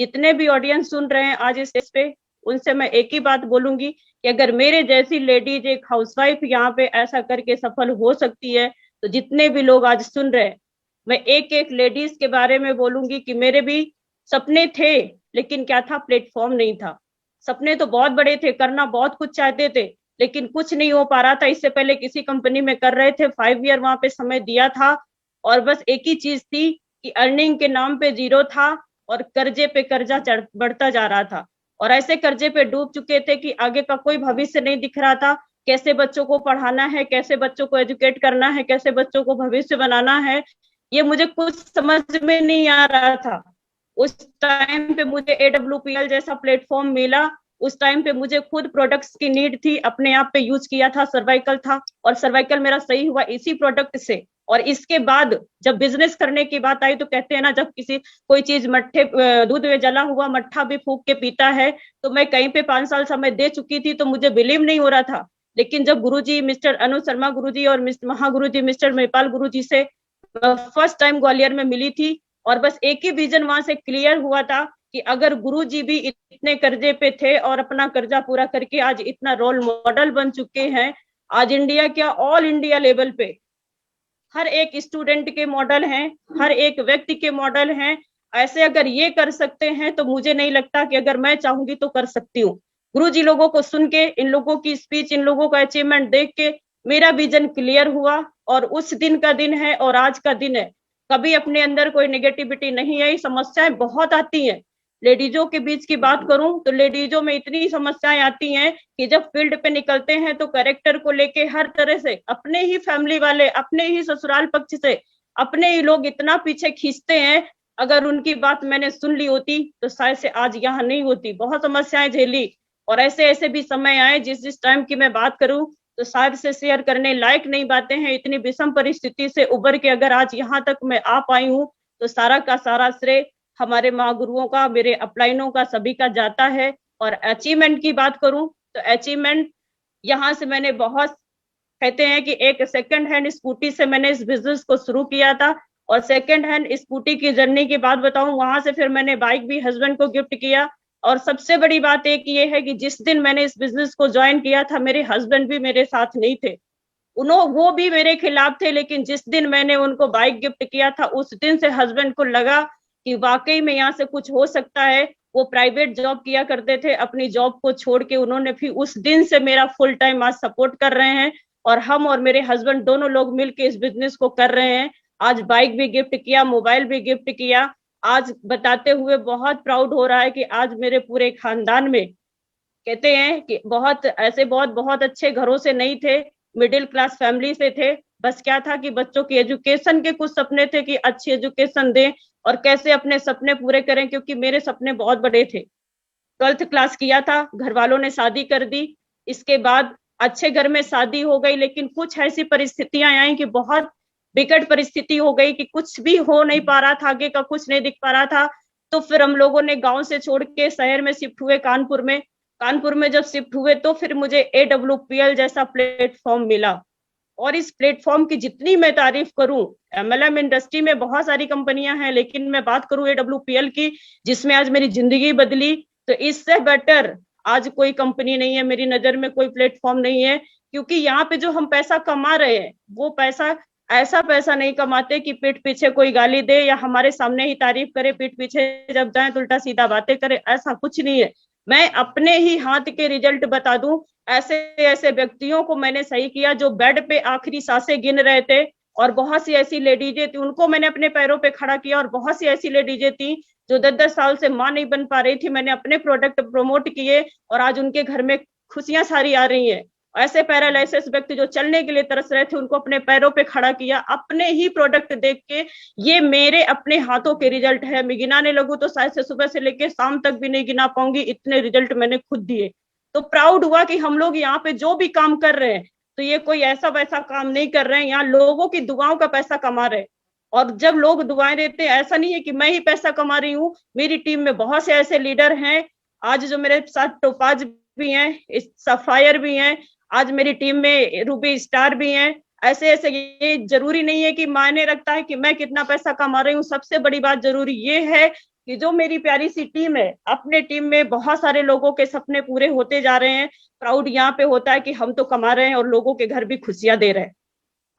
जितने भी ऑडियंस सुन रहे हैं आज इस स्टेज पे, उनसे मैं एक ही बात बोलूंगी कि अगर मेरे जैसी लेडीज, एक हाउसवाइफ यहाँ पे ऐसा करके सफल हो सकती है, तो जितने भी लोग आज सुन रहे हैं, मैं एक एक लेडीज के बारे में बोलूंगी कि मेरे भी सपने थे, लेकिन क्या था, प्लेटफॉर्म नहीं था। सपने तो बहुत बड़े थे, करना बहुत कुछ चाहते थे, लेकिन कुछ नहीं हो पा रहा था। इससे पहले किसी कंपनी में कर रहे थे, 5 ईयर वहां पे समय दिया था, और बस एक ही चीज थी कि अर्निंग के नाम पे जीरो था और कर्जे पे कर्जा बढ़ता जा रहा था। और ऐसे कर्जे पे डूब चुके थे कि आगे का कोई भविष्य नहीं दिख रहा था। कैसे बच्चों को पढ़ाना है, कैसे बच्चों को एजुकेट करना है, कैसे बच्चों को भविष्य बनाना है, ये मुझे कुछ समझ में नहीं आ रहा था। उस टाइम पे मुझे AWPL जैसा प्लेटफॉर्म मिला। उस टाइम पे मुझे खुद प्रोडक्ट्स की नीड थी, अपने आप पे यूज किया था, सर्वाइकल था, और सर्वाइकल मेरा सही हुआ इसी प्रोडक्ट से। और इसके बाद जब बिजनेस करने की बात आई, तो कहते हैं ना, जब किसी कोई चीज मट्ठे दूध में जला हुआ मट्ठा भी फूंक के पीता है, तो मैं कहीं पे 5 साल समय दे चुकी थी, तो मुझे बिलीव नहीं हो रहा था। लेकिन जब गुरुजी मिस्टर अनुज शर्मा गुरुजी और महागुरुजी मिस्टर महिपाल गुरुजी से फर्स्ट टाइम ग्वालियर में मिली थी, और बस एक ही विजन वहां से क्लियर हुआ था कि अगर गुरुजी भी इतने कर्जे पे थे और अपना कर्जा पूरा करके आज इतना रोल मॉडल बन चुके हैं, आज इंडिया क्या, ऑल इंडिया लेवल पे हर एक स्टूडेंट के मॉडल हैं, हर एक व्यक्ति के मॉडल हैं। ऐसे अगर ये कर सकते हैं, तो मुझे नहीं लगता कि अगर मैं चाहूंगी तो कर सकती हूँ। गुरुजी लोगों को सुन के, इन लोगों की स्पीच, इन लोगों का अचीवमेंट देख के मेरा विजन क्लियर हुआ, और उस दिन का दिन है और आज का दिन है। कभी अपने अंदर कोई नेगेटिविटी नहीं है। समस्याएं बहुत आती हैं। लेडीजों के बीच की बात करूं तो लेडीजों में इतनी समस्याएं आती हैं कि जब फील्ड पे निकलते हैं तो कैरेक्टर को लेके हर तरह से अपने ही फैमिली वाले, अपने ही ससुराल पक्ष से अपने ही लोग इतना पीछे खींचते हैं। अगर उनकी बात मैंने सुन ली होती तो शायद से आज यहाँ नहीं होती। बहुत समस्याएं झेली, और ऐसे ऐसे भी समय आए जिस टाइम की मैं बात करूं तो शायद से शेयर करने लायक नहीं बातें हैं। इतनी विषम परिस्थिति से उबर के अगर आज यहाँ तक मैं आ पाई हूँ, तो सारा का सारा श्रेय हमारे महागुरुओं का, मेरे अपलाइनों का, सभी का जाता है। और अचीवमेंट की बात करूं तो अचीवमेंट यहाँ से मैंने बहुत, कहते हैं कि एक सेकंड हैंड स्कूटी से मैंने इस बिजनेस को शुरू किया था, और सेकंड हैंड स्कूटी की जर्नी की बात बताऊं, वहां से फिर मैंने बाइक भी हस्बैंड को गिफ्ट किया। और सबसे बड़ी बात एक ये है कि जिस दिन मैंने इस बिजनेस को ज्वाइन किया था, मेरे हस्बैंड भी मेरे साथ नहीं थे, वो भी मेरे खिलाफ थे। लेकिन जिस दिन मैंने उनको बाइक गिफ्ट किया था, उस दिन से हस्बैंड को लगा कि वाकई में यहाँ से कुछ हो सकता है। वो प्राइवेट जॉब किया करते थे, अपनी जॉब को छोड़ के उन्होंने फिर उस दिन से मेरा फुल टाइम आज सपोर्ट कर रहे हैं, और हम और मेरे हस्बैंड दोनों लोग मिलके इस बिजनेस को कर रहे हैं। आज बाइक भी गिफ्ट किया, मोबाइल भी गिफ्ट किया। आज बताते हुए बहुत प्राउड हो रहा है कि आज मेरे पूरे खानदान में, कहते हैं कि बहुत ऐसे बहुत बहुत अच्छे घरों से नहीं थे, मिडिल क्लास फैमिली से थे। बस क्या था कि बच्चों की एजुकेशन के कुछ सपने थे कि अच्छी एजुकेशन दें और कैसे अपने सपने पूरे करें, क्योंकि मेरे सपने बहुत बड़े थे। 12th क्लास किया था, घर वालों ने शादी कर दी। इसके बाद अच्छे घर में शादी हो गई, लेकिन कुछ ऐसी परिस्थितियां आई कि बहुत विकट परिस्थिति हो गई कि कुछ भी हो नहीं पा रहा था, आगे का कुछ नहीं दिख पा रहा था। तो फिर हम लोगों ने गांव से छोड़ के शहर में शिफ्ट हुए, कानपुर में। कानपुर में जब शिफ्ट हुए तो फिर मुझे AWPL जैसा प्लेटफॉर्म मिला। और इस प्लेटफॉर्म की जितनी मैं तारीफ करूं, MLM इंडस्ट्री में बहुत सारी कंपनियां हैं, लेकिन मैं बात करूं AWPL की, जिसमें आज मेरी जिंदगी बदली, तो इससे बेटर आज कोई कंपनी नहीं है, मेरी नजर में कोई प्लेटफॉर्म नहीं है। क्योंकि यहाँ पे जो हम पैसा कमा रहे हैं, वो पैसा ऐसा पैसा नहीं कमाते कि पीठ पीछे कोई गाली दे या हमारे सामने ही तारीफ करे, पीठ पीछे जब जाए तो उल्टा सीधा बातें करे, ऐसा कुछ नहीं है। मैं अपने ही हाथ के रिजल्ट बता दूं, ऐसे ऐसे व्यक्तियों को मैंने सही किया जो बेड पे आखिरी सांसें गिन रहे थे, और बहुत सी ऐसी लेडीजें थी, उनको मैंने अपने पैरों पे खड़ा किया। और बहुत सी ऐसी लेडीजें थी जो 10-10 साल से मां नहीं बन पा रही थी, मैंने अपने प्रोडक्ट प्रमोट किए, और आज उनके घर में खुशियां सारी आ रही हैं। ऐसे पैरालिसिस व्यक्ति जो चलने के लिए तरस रहे थे, उनको अपने पैरों पे खड़ा किया अपने ही प्रोडक्ट देख के। ये मेरे अपने हाथों के रिजल्ट है। मैं गिनाने लगूं तो शायद से सुबह से लेके शाम तक भी नहीं गिना पाऊंगी, इतने रिजल्ट मैंने खुद दिए। तो प्राउड हुआ कि हम लोग यहाँ पे जो भी काम कर रहे हैं, तो ये कोई ऐसा वैसा काम नहीं कर रहे हैं, यहाँ लोगों की दुआओं का पैसा कमा रहे हैं। और जब लोग दुआएं देते हैं, ऐसा नहीं है कि मैं ही पैसा कमा रही हूँ, मेरी टीम में बहुत से ऐसे लीडर हैं आज जो मेरे साथ, टोपाज भी हैं, सफायर भी हैं, आज मेरी टीम में रूबी स्टार भी हैं। ऐसे ऐसे, ये जरूरी नहीं है कि मायने रखता है कि मैं कितना पैसा कमा रही हूँ। सबसे बड़ी बात जरूरी ये है कि जो मेरी प्यारी सी टीम है, अपने टीम में बहुत सारे लोगों के सपने पूरे होते जा रहे हैं। प्राउड यहाँ पे होता है कि हम तो कमा रहे हैं और लोगों के घर भी खुशियां दे रहे हैं,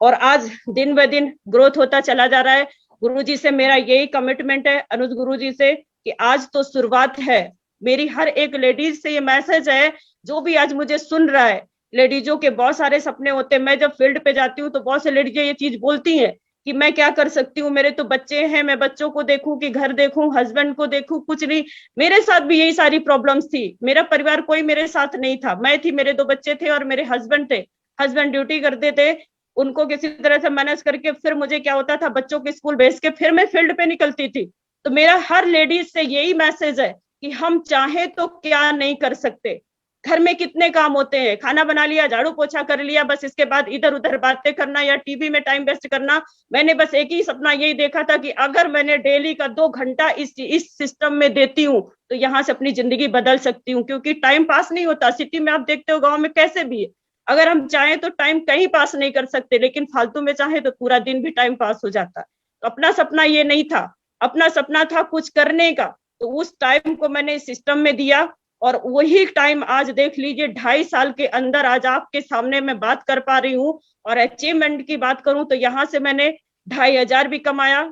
और आज दिन ब दिन ग्रोथ होता चला जा रहा है। गुरुजी से मेरा यही कमिटमेंट है, अनुज गुरुजी से, कि आज तो शुरुआत है। मेरी हर एक लेडीज से ये मैसेज है, जो भी आज मुझे सुन रहा है, लेडीजों के बहुत सारे सपने होते हैं। मैं जब फील्ड पे जाती हूँ तो बहुत से लेडीज ये चीज बोलती हैं कि मैं क्या कर सकती हूँ, मेरे तो बच्चे हैं, मैं बच्चों को देखूं कि घर देखूं, हस्बैंड को देखूं, कुछ नहीं। मेरे साथ भी यही सारी प्रॉब्लम्स थी। मेरा परिवार कोई मेरे साथ नहीं था, मैं थी, मेरे 2 बच्चे थे और मेरे हस्बैंड थे। हस्बैंड ड्यूटी करते थे, उनको किसी तरह से मैनेज करके फिर मुझे क्या होता था, बच्चों के स्कूल भेज के फिर मैं फील्ड पे निकलती थी। तो मेरा हर लेडीज से यही मैसेज है कि हम चाहे तो क्या नहीं कर सकते। घर में कितने काम होते हैं, खाना बना लिया, झाड़ू पोछा कर लिया, बस इसके बाद इधर उधर बातें करना या टीवी में टाइम वेस्ट करना। मैंने बस एक ही सपना यही देखा था कि अगर मैंने डेली का 2 घंटा इस सिस्टम में देती हूँ तो यहाँ से अपनी जिंदगी बदल सकती हूँ। क्योंकि टाइम पास नहीं होता, सिटी में आप देखते हो, गाँव में कैसे भी है, अगर हम चाहें तो टाइम कहीं पास नहीं कर सकते, लेकिन फालतू में चाहे तो पूरा दिन भी टाइम पास हो जाता है। तो अपना सपना ये नहीं था, अपना सपना था कुछ करने का। तो उस टाइम को मैंने इस सिस्टम में दिया, और वही टाइम आज देख लीजिए 2.5 साल के अंदर आज आपके सामने मैं बात कर पा रही हूँ। और अचीवमेंट की बात करूं तो यहाँ से मैंने 2,500 भी कमाया,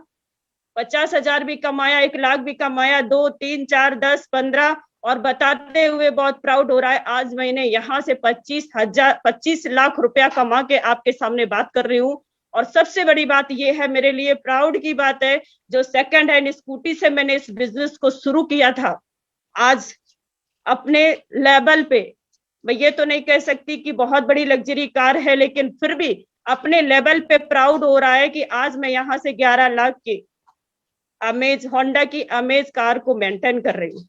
50,000 भी कमाया, 1 लाख भी कमाया, 2, 3, 4, 10, 15, और बताते हुए बहुत प्राउड हो रहा है, आज मैंने यहाँ से 25 लाख रुपया कमा के आपके सामने बात कर रही हूँ। और सबसे बड़ी बात यह है, मेरे लिए प्राउड की बात है, जो सेकंड हैंड स्कूटी से मैंने इस बिजनेस को शुरू किया था, आज अपने लेवल पे, मैं ये तो नहीं कह सकती कि बहुत बड़ी लग्जरी कार है, लेकिन फिर भी अपने लेवल पे प्राउड हो रहा है कि आज मैं यहाँ से 11 लाख की अमेज, होंडा की अमेज कार को मेंटेन कर रही हूँ।